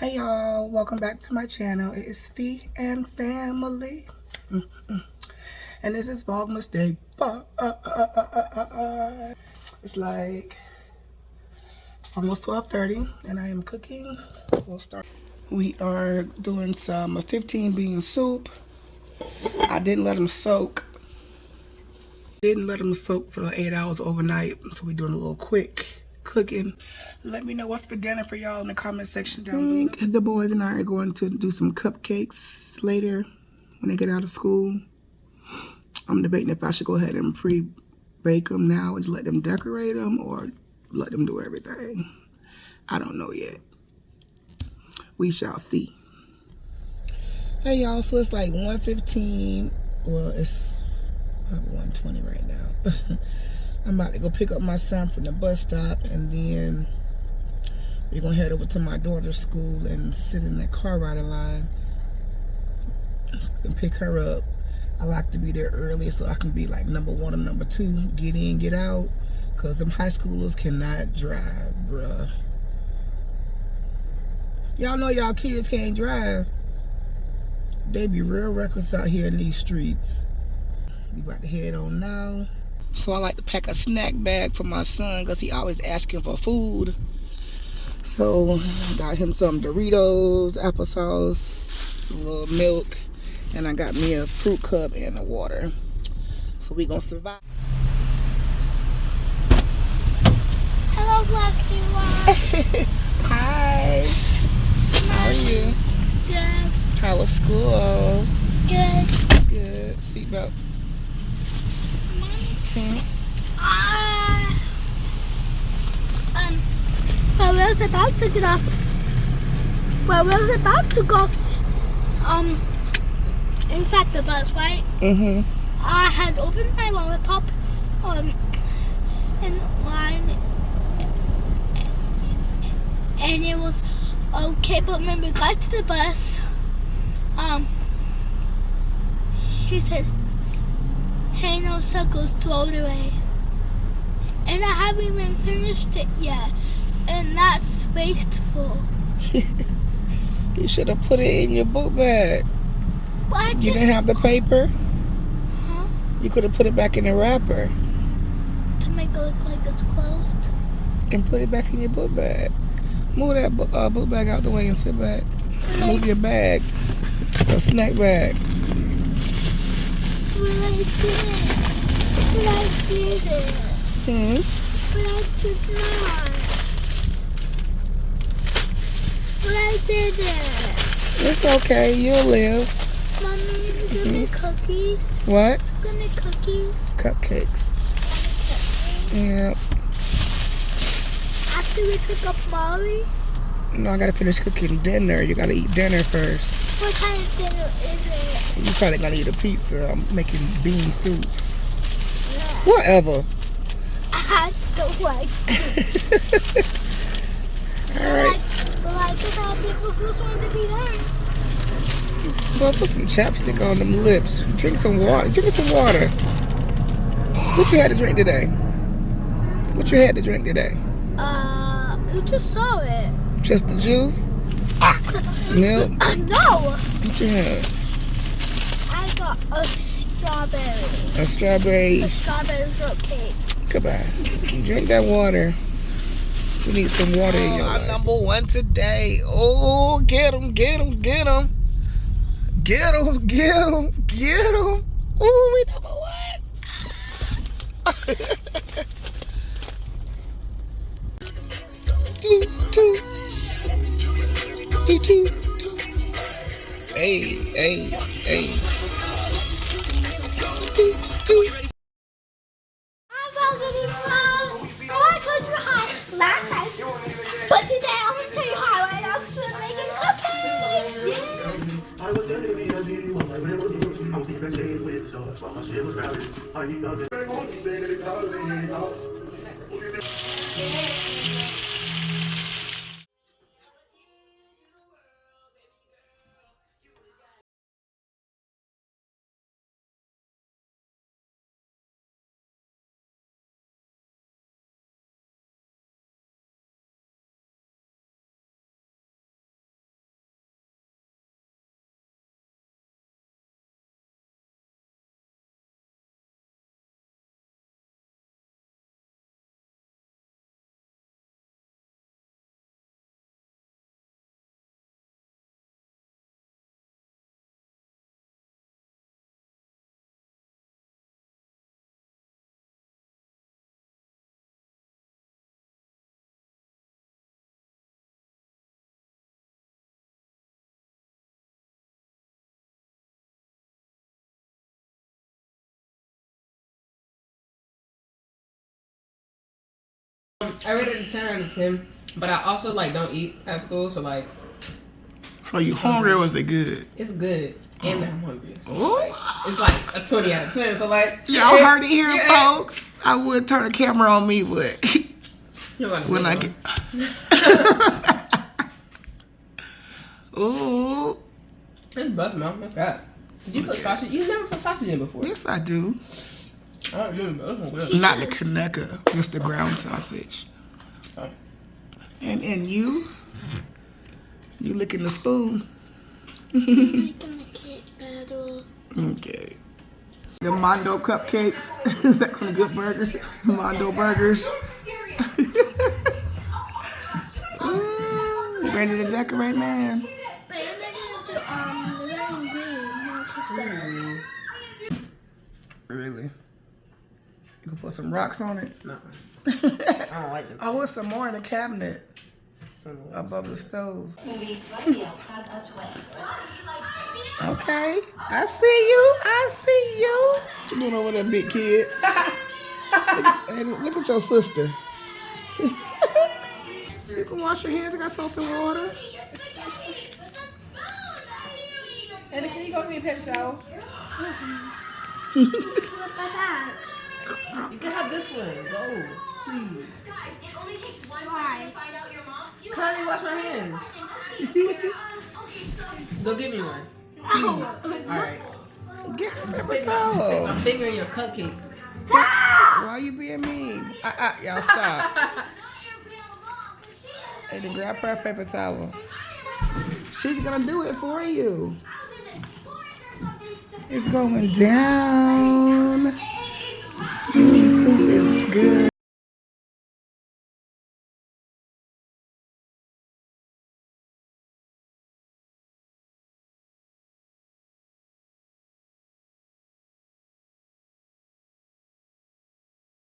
Hey y'all, welcome back to my channel. It is Fee and Family. And this is Vlogmas Day 5. It's like almost 12:30 and I am cooking. We'll start. We are doing some 15 bean soup. I didn't let them soak. Didn't let them soak for 8 hours overnight. So we're doing a little quick cooking. Let me know what's for dinner for y'all in the comment section down below. The boys and I are going to do some cupcakes later when they get out of school. I'm debating if I should go ahead and pre-bake them now and just let them decorate them or let them do everything. I don't know yet. We shall see. Hey y'all, so it's like 1:15. Well, it's about 1:20 right now. I'm about to go pick up my son from the bus stop, and then we're going to head over to my daughter's school and sit in that car rider line so we can pick her up. I like to be there early so I can be like number 1 or number 2, get in, get out, because them high schoolers cannot drive, bruh. Y'all know y'all kids can't drive. They be real reckless out here in these streets. We about to head on now. So I like to pack a snack bag for my son because he always asking for food. So got him some Doritos, applesauce, a little milk, and I got me a fruit cup and a water. So we gonna survive. Hello, Vlogmas. Hi. How are you? Good. How was school? Good. Good. Seatbelt. Well, we was about to get off. Well, we was about to go inside the bus, right? I had opened my lollipop in line, and it was okay. But when we got to the bus, he said, "Hey, no suckles, throw it away." And I haven't even finished it yet, and that's wasteful. You should have put it in your book bag. But You didn't have the paper? Huh? You could have put it back in the wrapper. To make it look like it's closed? And put it back in your book bag. Move that book bag out the way and sit back. Move your bag. Your snack bag. But I didn't. But I didn't. But I did not. But I didn't. It's okay. You'll live. Mommy, give me cookies. What? Give me cookies. Cupcakes. Yeah. After we pick up Molly? No, I gotta finish cooking dinner. You gotta eat dinner first. What kind of dinner is it? You probably gotta eat a pizza. I'm making bean soup. Yeah. Whatever. I still like it. Alright. But I guess I'll be the first one to be done. Well, put some chapstick on them lips. Drink some water. Drink some water. What you had to drink today? What you had to drink today? You just saw it. Just the juice? Milk? No. What you had? I got a strawberry. A strawberry. A strawberry shortcake. Goodbye. Drink that water. We need some water in your life. I'm number 1 today. Oh, get him, get him, get him. Get him, get him, get him. Oh, we number 1. Two. Hey, hey, hey. Two. I'm getting fun. Oh, I told you hi last time. But today I'm going to tell you hi right now because we're making cookies. I was there to be a D while my rent was due. I was eating backstage with the stars while my shit was crowded. I need nothing. Saying that it crowded me. I rated it a 10 out of 10, but I also like don't eat at school, so like. Are you hungry or was it good? It's good, and I'm hungry. So Ooh. like, it's like a 20 out of 10. So like, Y'all heard it here, folks. I would turn the camera on me, but when I get. Ooh. It's bust, man. Look at. Did you put sausage? You never put sausage in before. Yes, I do. I don't remember. But it was good. Not the Kaneka, just the ground sausage. Oh. And you licking the spoon. Making the cake better. Okay. The Mondo cupcakes. Is that from the Good Burger? Mondo burgers. Ooh, you ready to decorate, man? But I'm ready to do red and green, not just red. Really? You can put some rocks on it? No. I don't like them. Oh, what's some more in the cabinet Some above the stove? Okay. I see you. What you doing over there, big kid? Look at your sister. You can wash your hands. I got soap and water. And can you go get me a paper towel? Look at that. You can have this one. Go, please. Why? Can I wash my hands? Go get me one. Please. All right. Get her a paper Stick towel. my finger in your cupcake. Why you being mean? Y'all stop. Hey, then grab her a paper towel. She's gonna do it for you. It's going down. Soup is good.